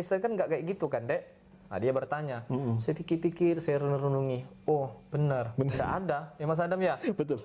Kristen kan nggak kayak gitu kan, Dek? Nah, dia bertanya, saya pikir-pikir, saya renungi, oh benar, nggak ada, ya Mas Adam ya? Betul.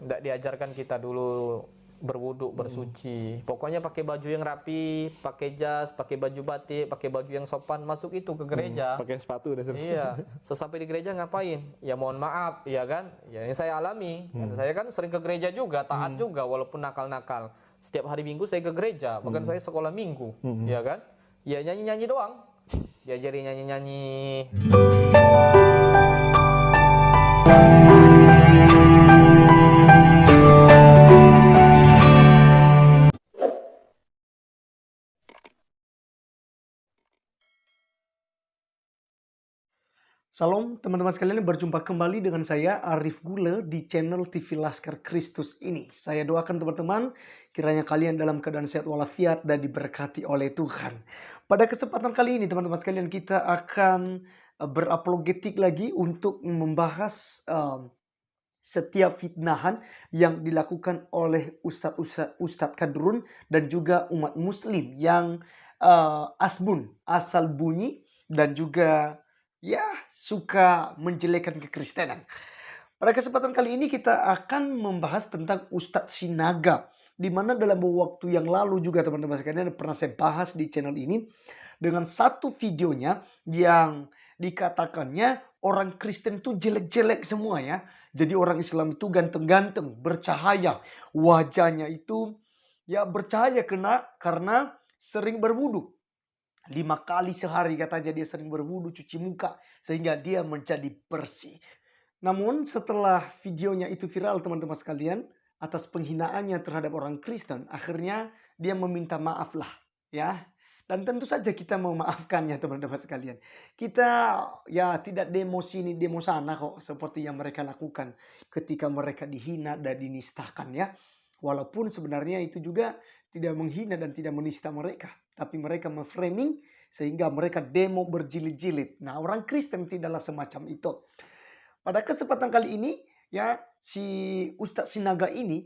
Nggak diajarkan kita dulu berwuduk, bersuci. Pokoknya pakai baju yang rapi, pakai jas, pakai baju batik, pakai baju yang sopan, masuk itu ke gereja. Pakai sepatu dan Iya, sesampai di gereja ngapain? Ya mohon maaf, ya kan? Ya yang saya alami, saya kan sering ke gereja juga, taat juga, walaupun nakal-nakal. Setiap hari Minggu saya ke gereja, bahkan saya sekolah Minggu, ya kan? Ya nyanyi-nyanyi doang, diajari nyanyi-nyanyi. Salam teman-teman sekalian, berjumpa kembali dengan saya Arif Gule di channel TV Laskar Kristus ini. Saya doakan teman-teman kiranya kalian dalam keadaan sehat walafiat dan diberkati oleh Tuhan. Pada kesempatan kali ini teman-teman sekalian, kita akan berapologetik lagi untuk membahas setiap fitnahan yang dilakukan oleh Ustadz Kadrun dan juga umat muslim yang asbun, asal bunyi, dan juga ya suka menjelekan kekristenan. Pada kesempatan kali ini kita akan membahas tentang Ustadz Sinaga, di mana dalam waktu yang lalu juga teman-teman sekalian pernah saya bahas di channel ini dengan satu videonya yang dikatakannya orang Kristen itu jelek-jelek semua ya. Jadi orang Islam itu ganteng-ganteng, bercahaya, wajahnya itu ya bercahaya karena sering berwudu. 5 kali sehari katanya dia sering berwudu, cuci muka, sehingga dia menjadi bersih. Namun setelah videonya itu viral teman-teman sekalian, atas penghinaannya terhadap orang Kristen, akhirnya dia meminta maaf lah ya. Dan tentu saja kita memaafkannya teman-teman sekalian. Kita ya tidak demo sini demo sana kok, seperti yang mereka lakukan ketika mereka dihina dan dinistakan ya. Walaupun sebenarnya itu juga tidak menghina dan tidak menista mereka, tapi mereka memframing sehingga mereka demo berjilid-jilid. Nah, orang Kristen tidaklah semacam itu. Pada kesempatan kali ini ya, si Ustadz Sinaga ini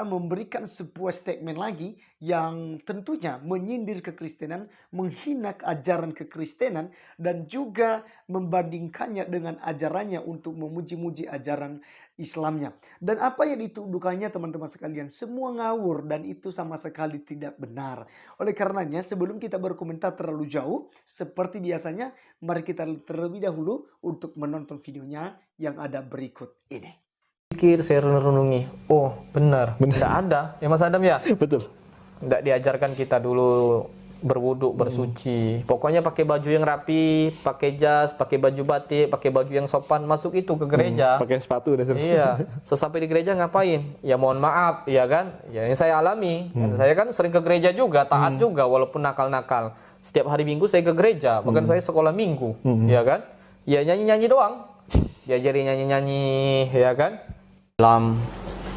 memberikan sebuah statement lagi yang tentunya menyindir kekristenan, menghina ajaran kekristenan, dan juga membandingkannya dengan ajarannya untuk memuji-muji ajaran Islamnya. Dan apa yang dituduhkannya teman-teman sekalian semua ngawur dan itu sama sekali tidak benar. Oleh karenanya sebelum kita berkomentar terlalu jauh, seperti biasanya mari kita terlebih dahulu untuk menonton videonya yang ada berikut ini. Pikir, saya renungi, oh benar, nggak ada, ya Mas Adam ya? Betul. Nggak diajarkan kita dulu berwuduk, bersuci. Pokoknya pakai baju yang rapi, pakai jas, pakai baju batik, pakai baju yang sopan, masuk itu ke gereja. Pakai sepatu dan Iya, sesampai di gereja ngapain? Ya mohon maaf, ya kan? Ya yang saya alami, saya kan sering ke gereja juga, taat juga, walaupun nakal-nakal. Setiap hari Minggu saya ke gereja, bahkan saya sekolah Minggu, ya kan? Ya nyanyi-nyanyi doang, diajari nyanyi-nyanyi, ya kan? Dalam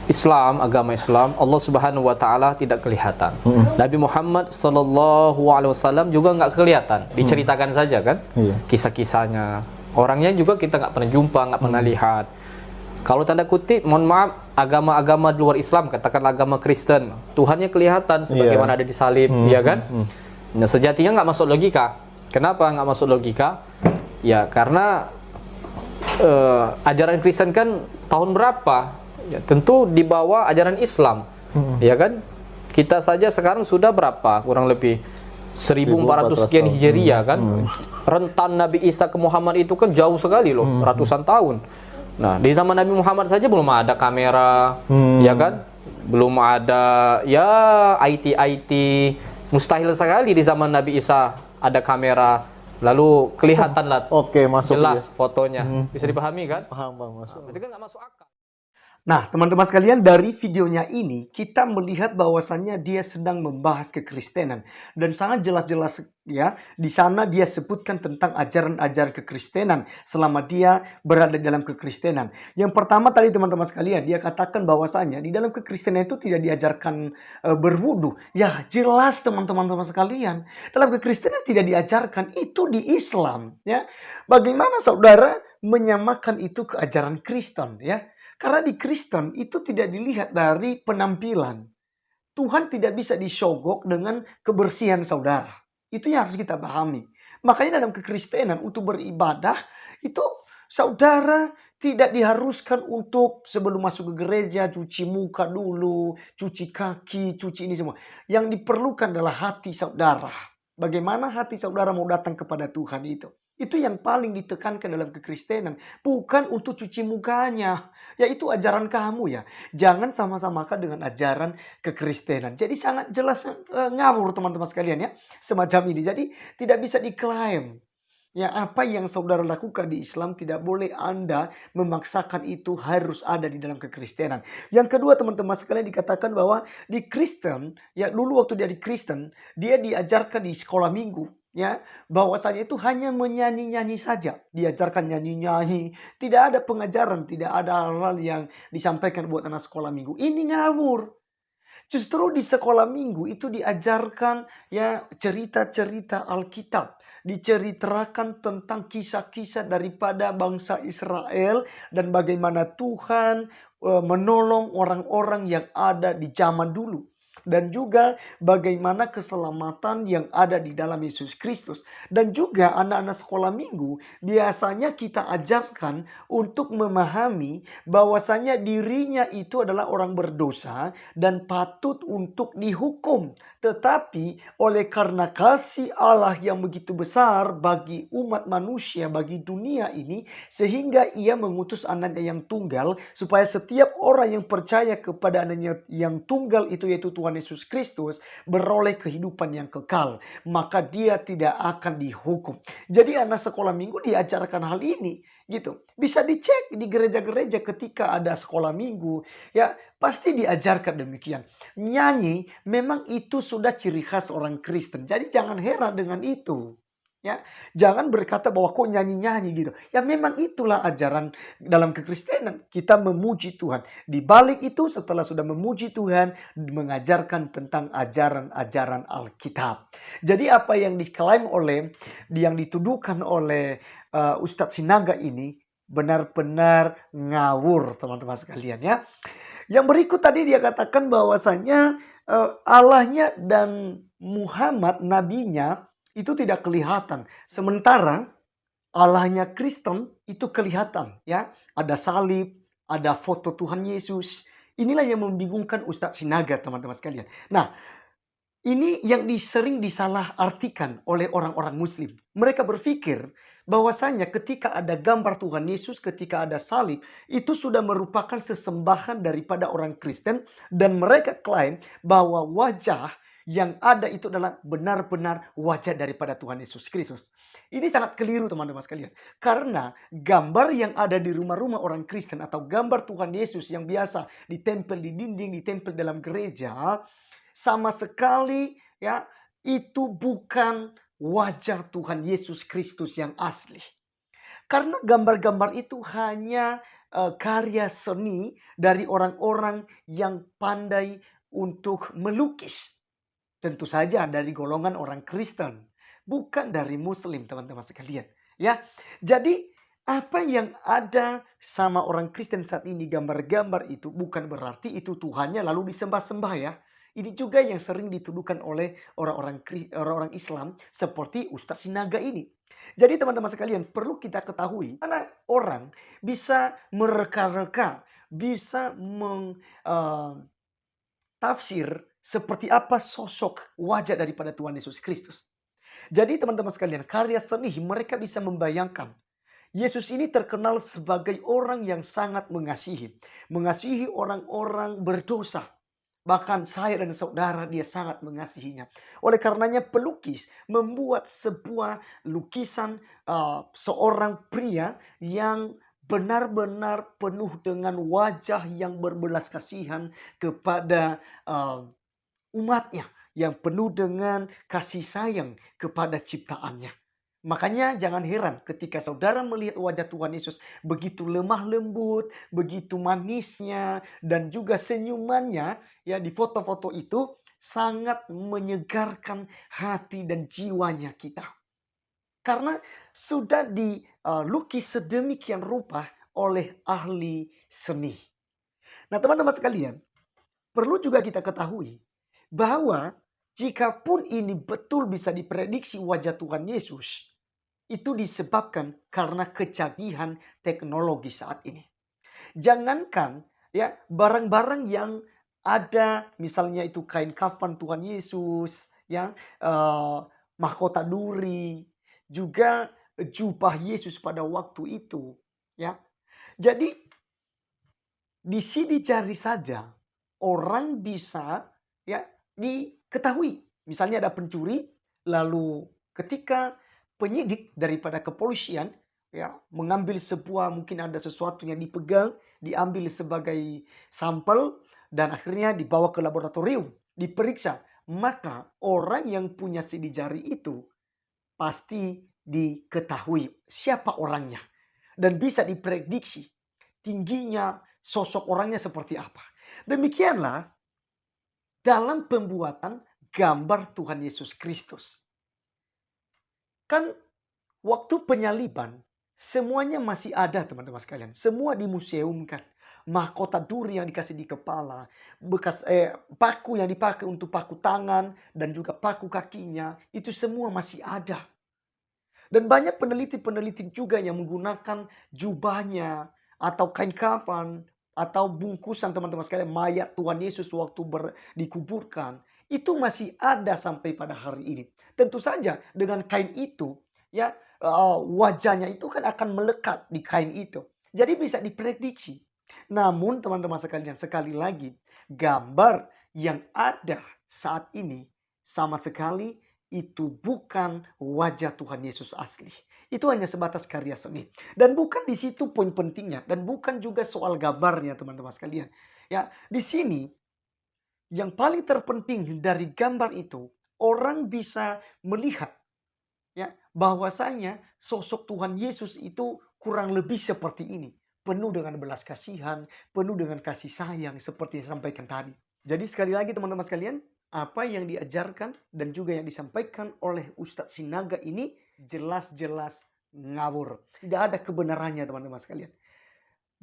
Islam, agama Islam, Allah Subhanahu wa Ta'ala tidak kelihatan. Nabi Muhammad Sallallahu Alaihi Wasallam juga nggak kelihatan, diceritakan saja kan, kisah-kisahnya. Orangnya juga kita nggak pernah jumpa, nggak pernah lihat. Kalau tanda kutip, mohon maaf, agama-agama di luar Islam, katakanlah agama Kristen, Tuhannya kelihatan sebagaimana ada di salib, ya kan? Nah, sejatinya nggak masuk logika. Kenapa nggak masuk logika? Ya karena ajaran Kristen kan tahun berapa? Ya, tentu di bawah ajaran Islam, ya kan? Kita saja sekarang sudah berapa? Kurang lebih 1400 sekian Hijriah kan? Rentan Nabi Isa ke Muhammad itu kan jauh sekali loh, ratusan tahun. Nah, di zaman Nabi Muhammad saja belum ada kamera, ya kan? Belum ada ya IT, mustahil sekali di zaman Nabi Isa ada kamera. Lalu kelihatan lah, masuk jelas ya. Fotonya, bisa dipahami kan? Paham masuk. Itu kan nggak masuk akal. Nah, teman-teman sekalian, dari videonya ini kita melihat bahwasannya dia sedang membahas kekristenan dan sangat jelas-jelas ya, di sana dia sebutkan tentang ajaran-ajaran kekristenan selama dia berada dalam kekristenan. Yang pertama tadi teman-teman sekalian, dia katakan bahwasannya di dalam kekristenan itu tidak diajarkan berwudu. Ya, jelas teman-teman sekalian, dalam kekristenan tidak diajarkan, itu di Islam ya. Bagaimana saudara menyamakan itu ke ajaran Kristen ya? Karena di Kristen itu tidak dilihat dari penampilan. Tuhan tidak bisa disogok dengan kebersihan saudara. Itu yang harus kita pahami. Makanya dalam kekristenan untuk beribadah itu saudara tidak diharuskan untuk sebelum masuk ke gereja cuci muka dulu, cuci kaki, cuci ini semua. Yang diperlukan adalah hati saudara. Bagaimana hati saudara mau datang kepada Tuhan itu. Itu yang paling ditekankan dalam kekristenan. Bukan untuk cuci mukanya. Ya itu ajaran kamu ya. Jangan sama-samakan dengan ajaran kekristenan. Jadi sangat jelas ngawur teman-teman sekalian ya. Semacam ini. Jadi tidak bisa diklaim. Ya, apa yang saudara lakukan di Islam tidak boleh Anda memaksakan itu harus ada di dalam kekristenan. Yang kedua teman-teman sekalian dikatakan bahwa di Kristen, ya dulu waktu dia di Kristen, dia diajarkan di sekolah minggu. Ya, bahwasanya itu hanya menyanyi-nyanyi saja. Diajarkan nyanyi-nyanyi. Tidak ada pengajaran, tidak ada hal-hal yang disampaikan buat anak sekolah minggu. Ini ngawur. Justru di sekolah minggu itu diajarkan ya cerita-cerita Alkitab. Diceritakan tentang kisah-kisah daripada bangsa Israel dan bagaimana Tuhan menolong orang-orang yang ada di zaman dulu. Dan juga bagaimana keselamatan yang ada di dalam Yesus Kristus. Dan juga anak-anak sekolah minggu biasanya kita ajarkan untuk memahami bahwasanya dirinya itu adalah orang berdosa dan patut untuk dihukum. Tetapi oleh karena kasih Allah yang begitu besar bagi umat manusia, bagi dunia ini, sehingga ia mengutus anaknya yang tunggal, supaya setiap orang yang percaya kepada anaknya yang tunggal itu, yaitu Tuhan Yesus Kristus, beroleh kehidupan yang kekal. Maka dia tidak akan dihukum. Jadi anak sekolah minggu diajarkan hal ini. Gitu. Bisa dicek di gereja-gereja ketika ada sekolah minggu. Ya, pasti diajarkan demikian. Nyanyi memang itu sudah ciri khas orang Kristen. Jadi jangan heran dengan itu. Ya, jangan berkata bahwa kok nyanyi-nyanyi gitu. Ya memang itulah ajaran dalam kekristenan. Kita memuji Tuhan. Di balik itu setelah sudah memuji Tuhan, mengajarkan tentang ajaran-ajaran Alkitab. Jadi apa yang diklaim oleh, yang dituduhkan oleh Ustadz Sinaga ini benar-benar ngawur teman-teman sekalian ya. Yang berikut tadi dia katakan bahwasanya Allahnya dan Muhammad nabinya itu tidak kelihatan. Sementara Allahnya Kristen itu kelihatan ya. Ada salib, ada foto Tuhan Yesus. Inilah yang membingungkan Ustadz Sinaga teman-teman sekalian. Nah, ini yang sering disalahartikan oleh orang-orang muslim. Mereka berpikir bahwasanya ketika ada gambar Tuhan Yesus, ketika ada salib, itu sudah merupakan sesembahan daripada orang Kristen. Dan mereka klaim bahwa wajah yang ada itu adalah benar-benar wajah daripada Tuhan Yesus Kristus. Ini sangat keliru teman-teman sekalian. Karena gambar yang ada di rumah-rumah orang Kristen atau gambar Tuhan Yesus yang biasa ditempel di dinding, ditempel dalam gereja, sama sekali ya itu bukan wajah Tuhan Yesus Kristus yang asli. Karena gambar-gambar itu hanya karya seni dari orang-orang yang pandai untuk melukis. Tentu saja dari golongan orang Kristen, bukan dari Muslim, teman-teman sekalian. Ya, jadi apa yang ada sama orang Kristen saat ini, gambar-gambar itu bukan berarti itu Tuhannya lalu disembah-sembah ya. Ini juga yang sering dituduhkan oleh orang-orang Islam seperti Ustadz Sinaga ini. Jadi teman-teman sekalian perlu kita ketahui, mana orang bisa mereka-reka, bisa tafsir seperti apa sosok wajah daripada Tuhan Yesus Kristus. Jadi teman-teman sekalian, karya seni mereka bisa membayangkan Yesus ini terkenal sebagai orang yang sangat mengasihi. Mengasihi orang-orang berdosa. Bahkan saya dan saudara dia sangat mengasihinya. Oleh karenanya pelukis membuat sebuah lukisan seorang pria yang benar-benar penuh dengan wajah yang berbelas kasihan kepada umatnya. Yang penuh dengan kasih sayang kepada ciptaannya. Makanya jangan heran ketika saudara melihat wajah Tuhan Yesus begitu lemah lembut, begitu manisnya, dan juga senyumannya ya di foto-foto itu sangat menyegarkan hati dan jiwanya kita. Karena sudah dilukis sedemikian rupa oleh ahli seni. Nah teman-teman sekalian, perlu juga kita ketahui bahwa Jikapun ini betul bisa diprediksi wajah Tuhan Yesus, itu disebabkan karena kecanggihan teknologi saat ini. Jangankan ya barang-barang yang ada, misalnya itu kain kafan Tuhan Yesus, ya mahkota duri, juga jubah Yesus pada waktu itu, ya. Jadi di sini jari saja orang bisa ya diketahui. Misalnya ada pencuri, lalu ketika penyidik daripada kepolisian ya mengambil sebuah, mungkin ada sesuatu yang dipegang, diambil sebagai sampel dan akhirnya dibawa ke laboratorium, diperiksa. Maka orang yang punya sidik jari itu pasti diketahui siapa orangnya dan bisa diprediksi tingginya sosok orangnya seperti apa. Demikianlah dalam pembuatan gambar Tuhan Yesus Kristus. Kan waktu penyaliban semuanya masih ada teman-teman sekalian. Semua dimuseumkan. Mahkota duri yang dikasih di kepala, bekas paku yang dipakai untuk paku tangan dan juga paku kakinya, itu semua masih ada. Dan banyak peneliti-peneliti juga yang menggunakan jubahnya atau kain kafan atau bungkusan teman-teman sekalian mayat Tuhan Yesus waktu dikuburkan. Itu masih ada sampai pada hari ini. Tentu saja dengan kain itu ya wajahnya itu kan akan melekat di kain itu. Jadi bisa diprediksi. Namun teman-teman sekalian, sekali lagi gambar yang ada saat ini sama sekali itu bukan wajah Tuhan Yesus asli. Itu hanya sebatas karya seni. Dan bukan di situ poin pentingnya. Dan bukan juga soal gambarnya teman-teman sekalian. Ya, di sini yang paling terpenting dari gambar itu, orang bisa melihat ya bahwasanya sosok Tuhan Yesus itu kurang lebih seperti ini. Penuh dengan belas kasihan, penuh dengan kasih sayang seperti yang disampaikan tadi. Jadi sekali lagi teman-teman sekalian, apa yang diajarkan dan juga yang disampaikan oleh Ustadz Sinaga ini jelas-jelas ngawur. Tidak ada kebenarannya teman-teman sekalian.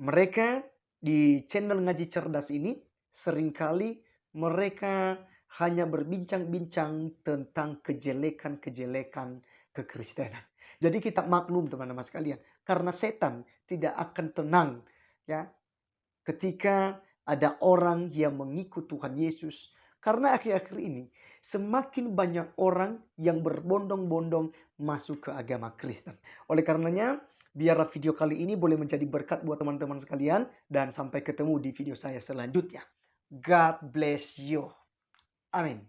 Mereka di channel Ngaji Cerdas ini seringkali mereka hanya berbincang-bincang tentang kejelekan-kejelekan kekristenan. Jadi kita maklum teman-teman sekalian, karena setan tidak akan tenang ya ketika ada orang yang mengikut Tuhan Yesus. Karena akhir-akhir ini semakin banyak orang yang berbondong-bondong masuk ke agama Kristen. Oleh karenanya, biarlah video kali ini boleh menjadi berkat buat teman-teman sekalian. Dan sampai ketemu di video saya selanjutnya. God bless you. Amin.